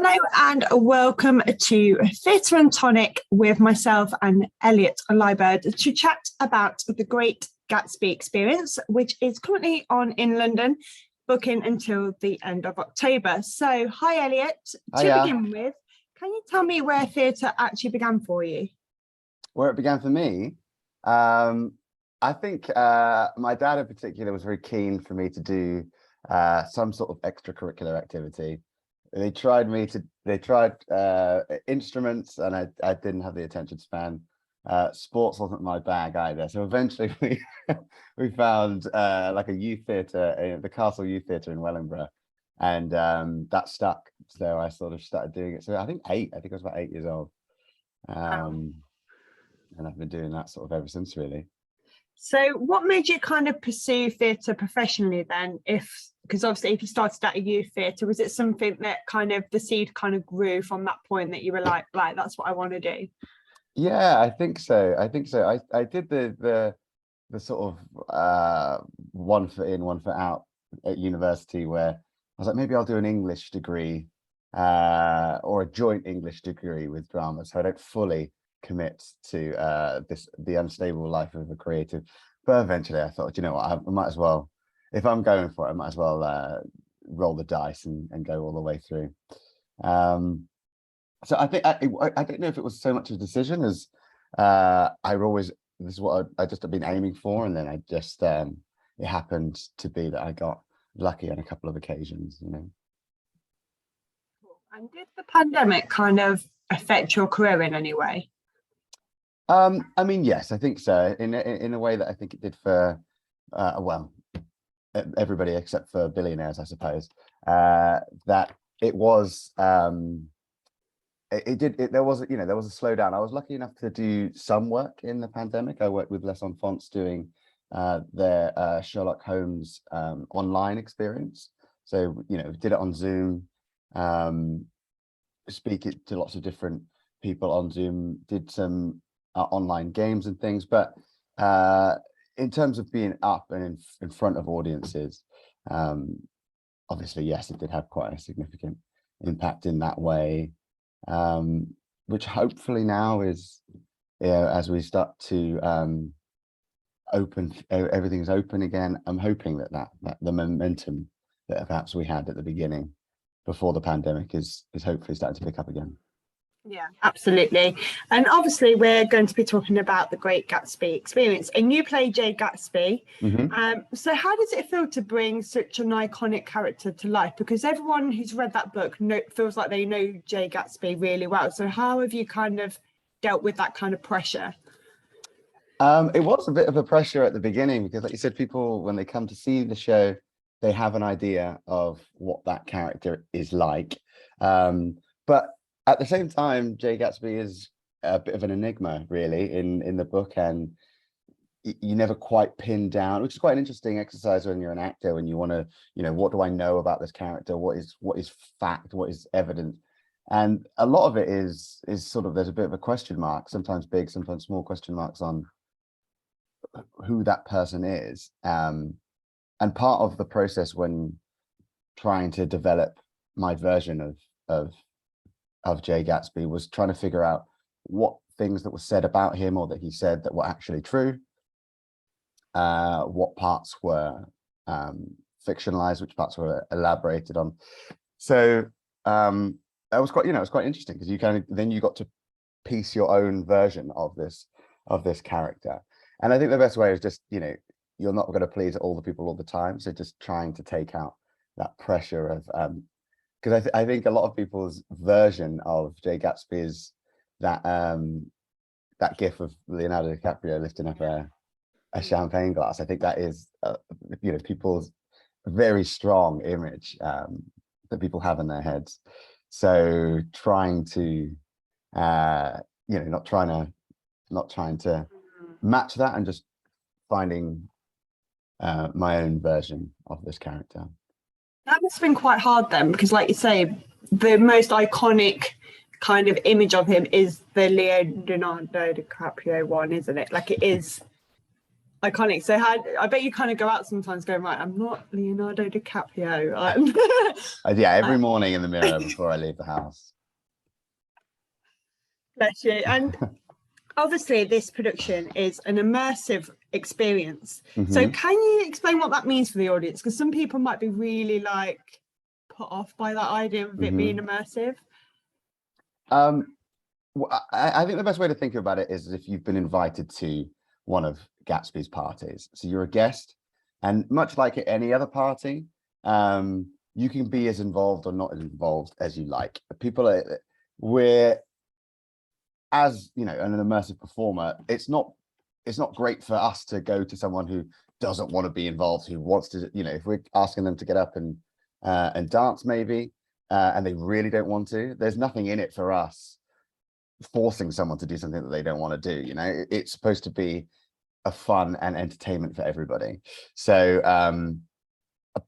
Hello and welcome to Theatre and Tonic with myself and Elliot Liburd to chat about the Great Gatsby experience, which is currently on in London, booking until the end of October. So, hi Elliot. To begin with, can you tell me where theatre actually began for you? Where it began for me? I think my dad in particular was very keen for me to do some sort of extracurricular activity. They tried instruments, and I didn't have the attention span. Sports wasn't my bag either. So eventually we found like a youth theatre, the Castle Youth Theatre in Wellingborough, and that stuck. So I sort of started doing it. So I think I was about 8 years old, and I've been doing that sort of ever since, really. So what made you kind of pursue theatre professionally then? Because obviously if you started at a youth theatre, was it something that kind of the seed kind of grew from that point that you were like, right, that's what I want to do? Yeah, I think so. I did the sort of 1 foot in, 1 foot out at university, where I was like, maybe I'll do an English degree or a joint English degree with drama, so I don't fully commit to the unstable life of a creative. But eventually I thought, you know what, I might as well, if I'm going for it, I might as well roll the dice and go all the way through. So I think I don't know if it was so much a decision as this is what I just have been aiming for, and then I just it happened to be that I got lucky on a couple of occasions, you know. And did the pandemic kind of affect your career in any way? I mean, yes, I think so, in a way that I think it did for well, everybody except for billionaires, I suppose. That it was there was a slowdown. I was lucky enough to do some work in the pandemic. I worked with Les Enfants doing their Sherlock Holmes online experience. So, you know, did it on Zoom, speak it to lots of different people on Zoom, did some online games and things, but in terms of being up and in front of audiences, obviously, yes, it did have quite a significant impact in that way, which hopefully now is, as we start to everything's open again, I'm hoping that the momentum that perhaps we had at the beginning before the pandemic is hopefully starting to pick up again. Yeah, absolutely. And obviously we're going to be talking about the Great Gatsby experience, and you play Jay Gatsby. Mm-hmm. So how does it feel to bring such an iconic character to life? Because everyone who's read that book feels like they know Jay Gatsby really well. So how have you kind of dealt with that kind of pressure? It was a bit of a pressure at the beginning because, like you said, people, when they come to see the show, they have an idea of what that character is like. But at the same time, Jay Gatsby is a bit of an enigma, really, in the book, and you never quite pin down, which is quite an interesting exercise when you're an actor, when you want to, you know, what do I know about this character? What is fact? What is evidence? And a lot of it is sort of, there's a bit of a question mark, sometimes big, sometimes small question marks on who that person is. And part of the process when trying to develop my version of Jay Gatsby was trying to figure out what things that were said about him or that he said that were actually true, what parts were fictionalized, which parts were elaborated on. So that was quite, it was quite interesting because you got to piece your own version of this character. And I think the best way is just, you're not going to please all the people all the time. So just trying to take out that pressure of because I think a lot of people's version of Jay Gatsby is that that gif of Leonardo DiCaprio lifting up a champagne glass. I think that is people's very strong image that people have in their heads. So trying to not trying to match that and just finding my own version of this character. That must have been quite hard then, because like you say, the most iconic kind of image of him is the Leonardo DiCaprio one, isn't it? Like it is Iconic. So how, I bet you kind of go out sometimes going, right, I'm not Leonardo DiCaprio. Yeah, every morning in the mirror before I leave the house. Bless you. And obviously this production is an immersive experience. So can you explain what that means for the audience? Because some people might be really like put off by that idea of it being immersive. Well, I think the best way to think about it is if you've been invited to one of Gatsby's parties. So you're a guest, and much like at any other party, you can be as involved or not as involved as you like. We're, as you know, an immersive performer, it's not great for us to go to someone who doesn't want to be involved, who wants to, you know, if we're asking them to get up and dance maybe, and they really don't want to, there's nothing in it for us forcing someone to do something that they don't want to do. You know, it's supposed to be a fun and entertainment for everybody. So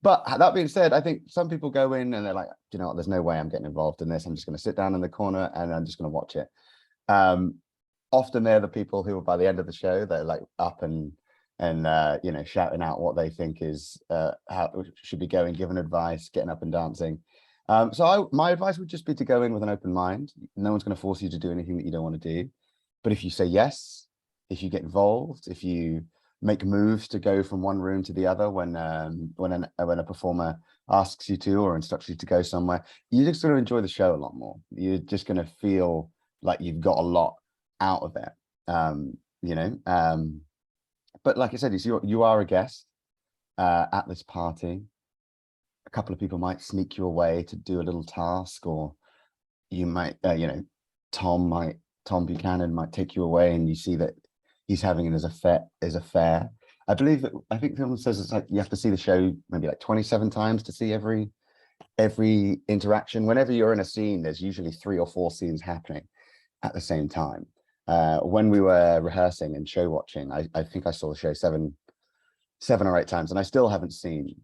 but that being said, I think some people go in and they're like, you know what, there's no way I'm getting involved in this. I'm just going to sit down in the corner and I'm just going to watch it. Often they're the people who are, by the end of the show, they're like up and you know, shouting out what they think is how it should be going, giving advice, getting up and dancing. My advice would just be to go in with an open mind. No one's going to force you to do anything that you don't want to do. But if you say yes, if you get involved, if you make moves to go from one room to the other when a performer asks you to or instructs you to go somewhere, you're just going to enjoy the show a lot more. You're just going to feel like you've got a lot out of it, you know. But like I said, you are a guest at this party. A couple of people might sneak you away to do a little task, or you might, you know, Tom Buchanan might take you away and you see that he's having it as a fair. I think film says it's like you have to see the show maybe like 27 times to see every interaction. Whenever you're in a scene, there's usually 3 or 4 scenes happening at the same time. When we were rehearsing and show watching, I think I saw the show 7 or 8 times, and I still haven't seen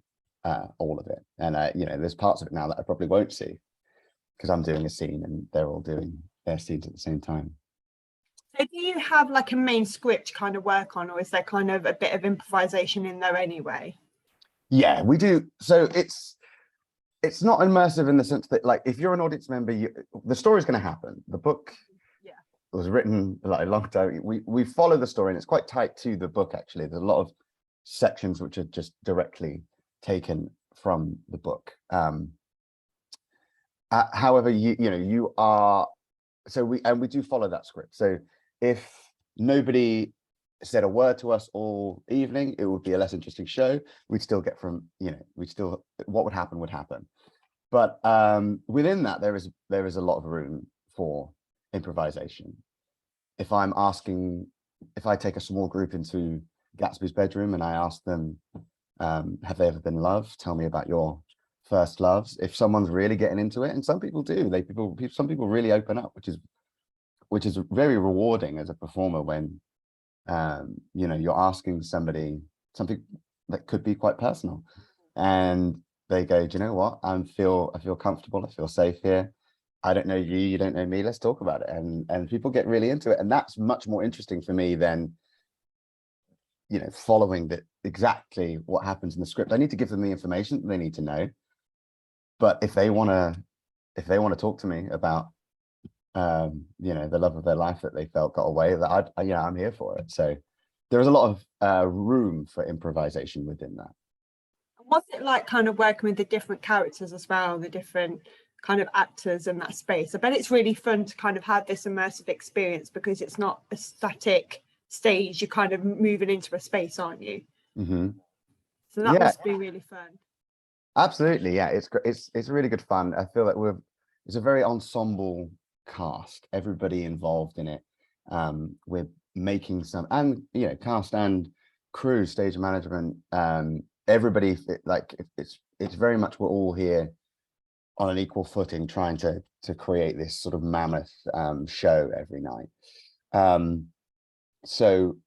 all of it. And you know, there's parts of it now that I probably won't see because I'm doing a scene and they're all doing their scenes at the same time. So do you have like a main script kind of work on, or is there kind of a bit of improvisation in there anyway? Yeah, we do. So it's not immersive in the sense that, like, if you're an audience member, the story's going to happen. The book was written like a long time. We follow the story, and it's quite tight to the book. Actually, there's a lot of sections which are just directly taken from the book. However, you are, so we do follow that script. So if nobody said a word to us all evening, it would be a less interesting show. We'd still get from, you know, what would happen. But within that, there is a lot of room for improvisation. If I take a small group into Gatsby's bedroom and I ask them, have they ever been loved? Tell me about your first loves. If someone's really getting into it, and some people do, some people really open up, which is very rewarding as a performer when you know, you're asking somebody something that could be quite personal, and they go, do you know what? I feel comfortable. I feel safe here. I don't know you, you don't know me. Let's talk about it. And people get really into it, and that's much more interesting for me than, you know, following exactly what happens in the script. I need to give them the information that they need to know. But if they want to talk to me about you know, the love of their life that they felt got away, that I'm here for it. So there is a lot of room for improvisation within that. What's it like kind of working with the different characters as well, the different kind of actors in that space? I bet it's really fun to kind of have this immersive experience because it's not a static stage. You're kind of moving into a space, aren't you? So that must be really fun. Absolutely, yeah. It's really good fun. I feel like it's a very ensemble cast, everybody involved in it. We're making some, and you know, cast and crew, stage management, everybody, like it's very much, we're all here on an equal footing trying to create this sort of mammoth show every night. So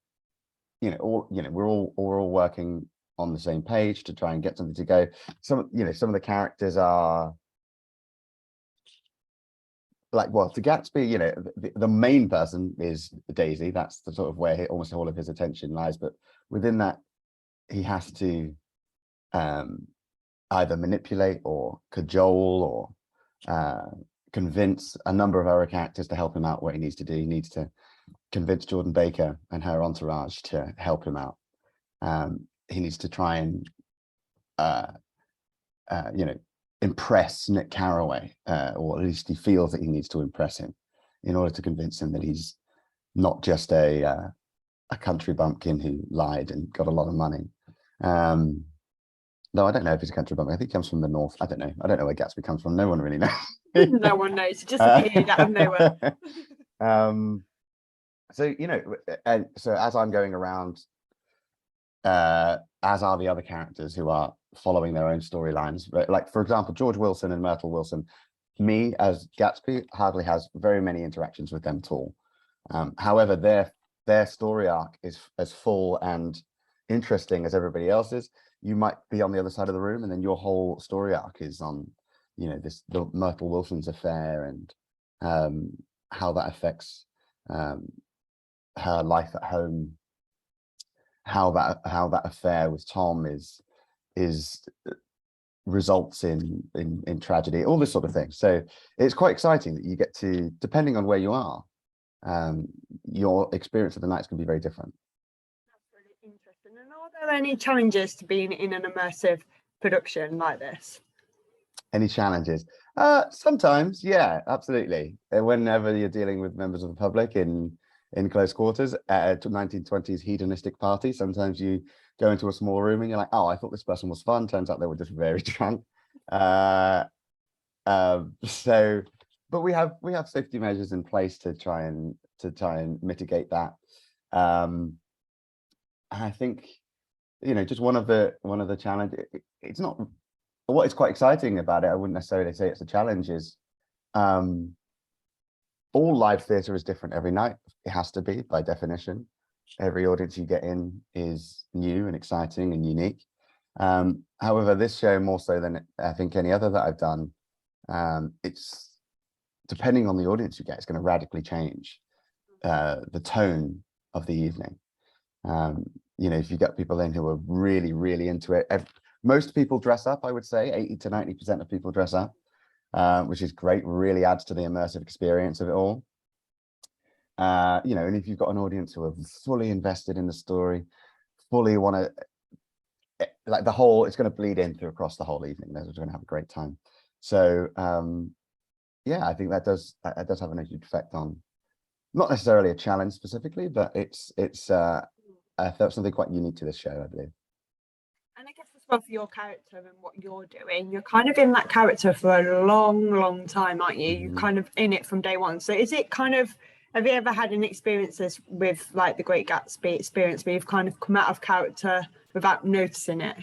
you know, we're all working on the same page to try and get something to go. Some of the characters are like, well, to Gatsby, you know, the main person is Daisy. That's the sort of where almost all of his attention lies. But within that, he has to either manipulate or cajole or convince a number of other characters to help him out what he needs to do. He needs to convince Jordan Baker and her entourage to help him out. He needs to try and you know, impress Nick Carraway, or at least he feels that he needs to impress him in order to convince him that he's not just a country bumpkin who lied and got a lot of money. No, I don't know if he's a country bumpkin. I think he comes from the north. I don't know. I don't know where Gatsby comes from. No one really knows. No one knows. It just appeared out of nowhere. So, you know, so as I'm going around, as are the other characters who are following their own storylines. Like, for example, George Wilson and Myrtle Wilson, me as Gatsby hardly has very many interactions with them at all. However, their story arc is as full and interesting as everybody else's. You might be on the other side of the room, and then your whole story arc is on, you know, the Myrtle Wilson's affair and how that affects her life at home, how that affair with Tom is results in tragedy, all this sort of thing. So it's quite exciting that you get to, depending on where you are, your experience of the nights can be very different. That's really interesting. And are there any challenges to being in an immersive production like this? Any challenges? Sometimes, yeah, absolutely. Whenever you're dealing with members of the public in close quarters at a 1920s hedonistic party, sometimes you go into a small room and you're like, oh, I thought this person was fun. Turns out they were just very drunk. So, but we have safety measures in place to try and mitigate that. And I think, you know, just one of the challenges. It's not what is quite exciting about it. I wouldn't necessarily say it's a challenge. Is all live theatre is different every night. It has to be, by definition. Every audience you get in is new and exciting and unique. However, this show, more so than I think any other that I've done, it's depending on the audience you get, it's going to radically change the tone of the evening. You know, if you get people in who are really, really into it, most people dress up, I would say 80 to 90% of people dress up. Which is great, really adds to the immersive experience of it all. You know, and if you've got an audience who are fully invested in the story, fully want to, like the whole, it's going to bleed in through across the whole evening. They're going to have a great time. So yeah, I think that does have a huge effect on, not necessarily a challenge specifically, but it's I felt something quite unique to this show, I believe. And I guess as well for your character and what you're doing, you're kind of in that character for a long time, aren't you? You're kind of in it from day one. So is it kind of, have you ever had any experiences with like the Great Gatsby experience where you've kind of come out of character without noticing it?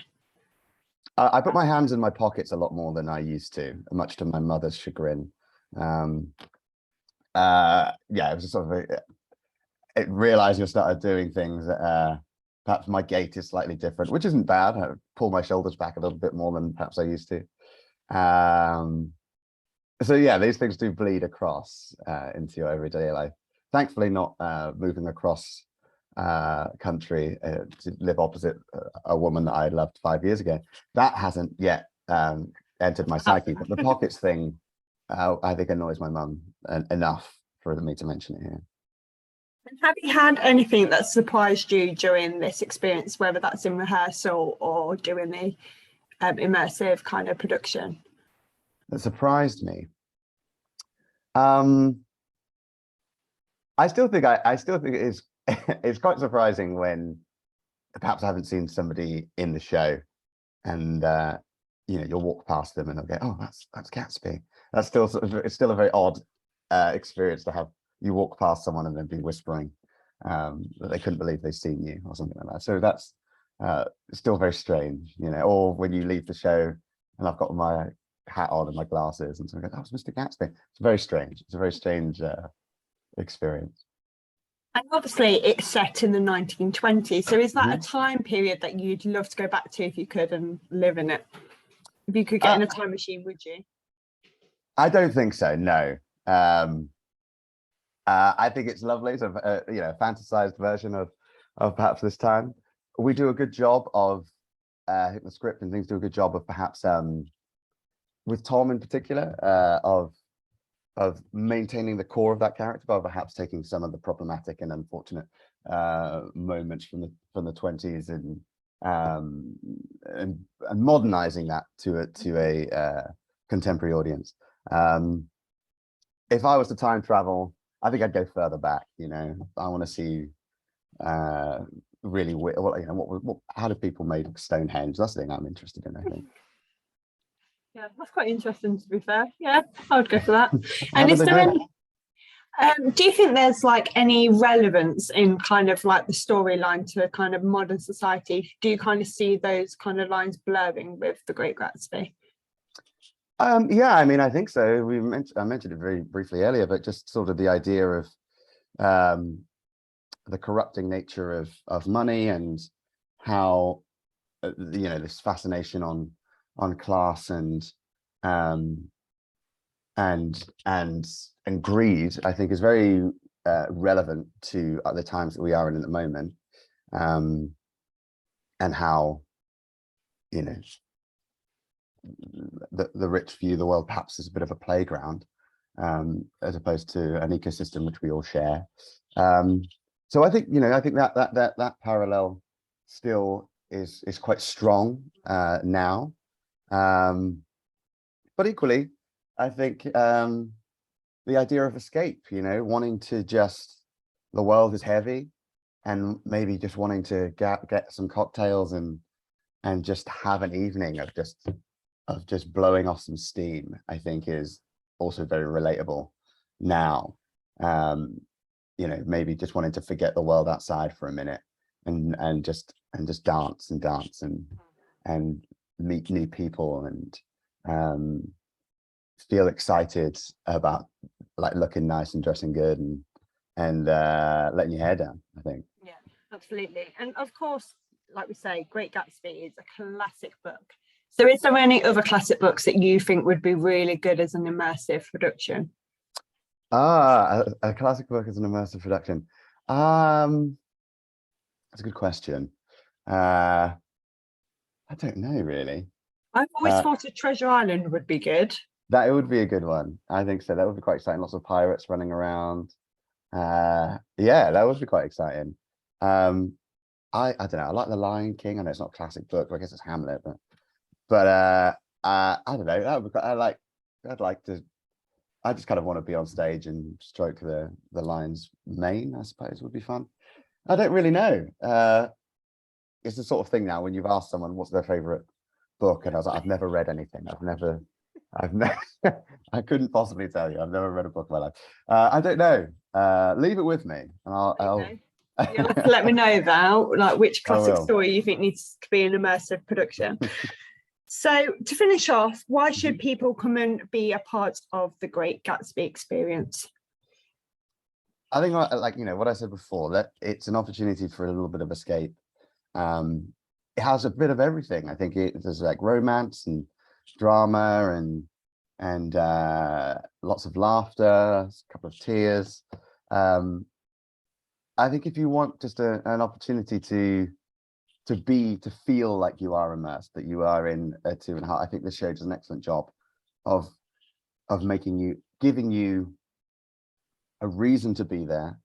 I put my hands in my pockets a lot more than I used to, much to my mother's chagrin. Yeah, it was just sort of realizing I started doing things that perhaps my gait is slightly different, which isn't bad. I pull my shoulders back a little bit more than perhaps I used to. So yeah, these things do bleed across into your everyday life. Thankfully, not moving across country to live opposite a woman that I loved 5 years ago. That hasn't yet entered my psyche, but the pockets thing, I think annoys my mum enough for me to mention it here. And have you had anything that surprised you during this experience, whether that's in rehearsal or doing the immersive kind of production? That surprised me. I still think it is it's quite surprising when perhaps I haven't seen somebody in the show and you know, you'll walk past them and they'll go, oh, that's Gatsby. That's still sort of, it's still a very odd experience to have. You walk past someone and then be whispering that they couldn't believe they've seen you or something like that. So that's still very strange, you know. Or when you leave the show and I've got my hat on and my glasses and someone goes, that was Mr. Gatsby. It's very strange. It's a very strange experience. And obviously it's set in the 1920s. So is that a time period that you'd love to go back to if you could and live in it? If you could get in a time machine, would you? I don't think so, no. I think it's lovely, sort of, you know, fantasized version of perhaps this time. We do a good job of, I think the script and things do a good job of perhaps, with Tom in particular, of maintaining the core of that character, but perhaps taking some of the problematic and unfortunate moments from the 20s and modernizing that to a contemporary audience. If I was to time travel, I think I'd go further back. You know, I want to see really, well, you know, how do people make Stonehenge? That's the thing I'm interested in, I think. Yeah, that's quite interesting, to be fair. Yeah, I would go for that. How And do is they there do any, do you think there's like any relevance in kind of like the storyline to kind of modern society? Do you kind of see those kind of lines blurring with The Great Gatsby? Yeah, I mean, I think so. I mentioned it very briefly earlier, but just sort of the idea of the corrupting nature of money, and how you know, this fascination on class and greed, I think, is very relevant to the times that we are in at the moment, and how, you know, the rich view the world perhaps as a bit of a playground, as opposed to an ecosystem which we all share. So I think, you know, I think that parallel still is quite strong now, but equally, I think the idea of escape, you know, wanting to just, the world is heavy, and maybe just wanting to get some cocktails and just have an evening of just blowing off some steam, I think is also very relatable now. You know, maybe just wanting to forget the world outside for a minute and just dance and meet new people and feel excited about like looking nice and dressing good and letting your hair down, I think. Yeah, absolutely. And of course, like we say, Great Gatsby is a classic book. So is there any other classic books that you think would be really good as an immersive production? A classic book as an immersive production. That's a good question. I don't know, really. I've always thought a Treasure Island would be good. That it would be a good one. I think so. That would be quite exciting. Lots of pirates running around. Yeah, that would be quite exciting. I don't know. I like The Lion King. I know it's not a classic book, but I guess it's Hamlet. But I don't know. That would be, I'd like to. I just kind of want to be on stage and stroke the lion's mane, I suppose, would be fun. I don't really know. It's the sort of thing now when you've asked someone what's their favorite book, and I was like, I've never read anything. I've never I couldn't possibly tell you. I've never read a book in my life. I don't know. Leave it with me, and I'll You'll have to let me know about like which classic will. story you think needs to be an immersive production. So to finish off, why should people come and be a part of the Great Gatsby experience? I think, like, you know, what I said before, that it's an opportunity for a little bit of escape. It has a bit of everything. I think there's like romance and drama and lots of laughter, a couple of tears. I think if you want just an opportunity to feel like you are immersed, that you are in a 2.5, I think this show does an excellent job of giving you a reason to be there,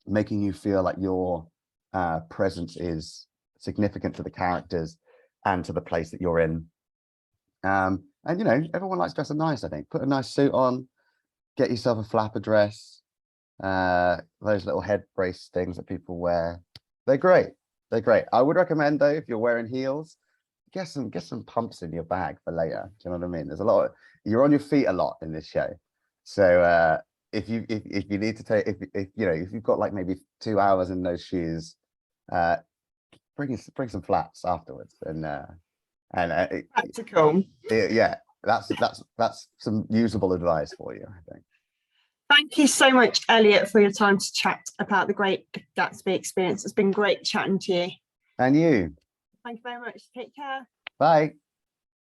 making you feel like your presence is significant to the characters and to the place that you're in. And you know, everyone likes dressing nice. I think put a nice suit on, get yourself a flapper dress, those little head brace things that people wear. They're great. They're great. I would recommend, though, if you're wearing heels, get some pumps in your bag for later. Do you know what I mean? There's a lot you're on your feet a lot in this show. So if you need to take, if you know, if you've got like maybe 2 hours in those shoes, bring some flats afterwards, and Practical. yeah, that's some usable advice for you, I think. Thank you so much, Elliot, for your time to chat about the Great Gatsby experience. It's been great chatting to you. And you. Thank you very much. Take care. Bye.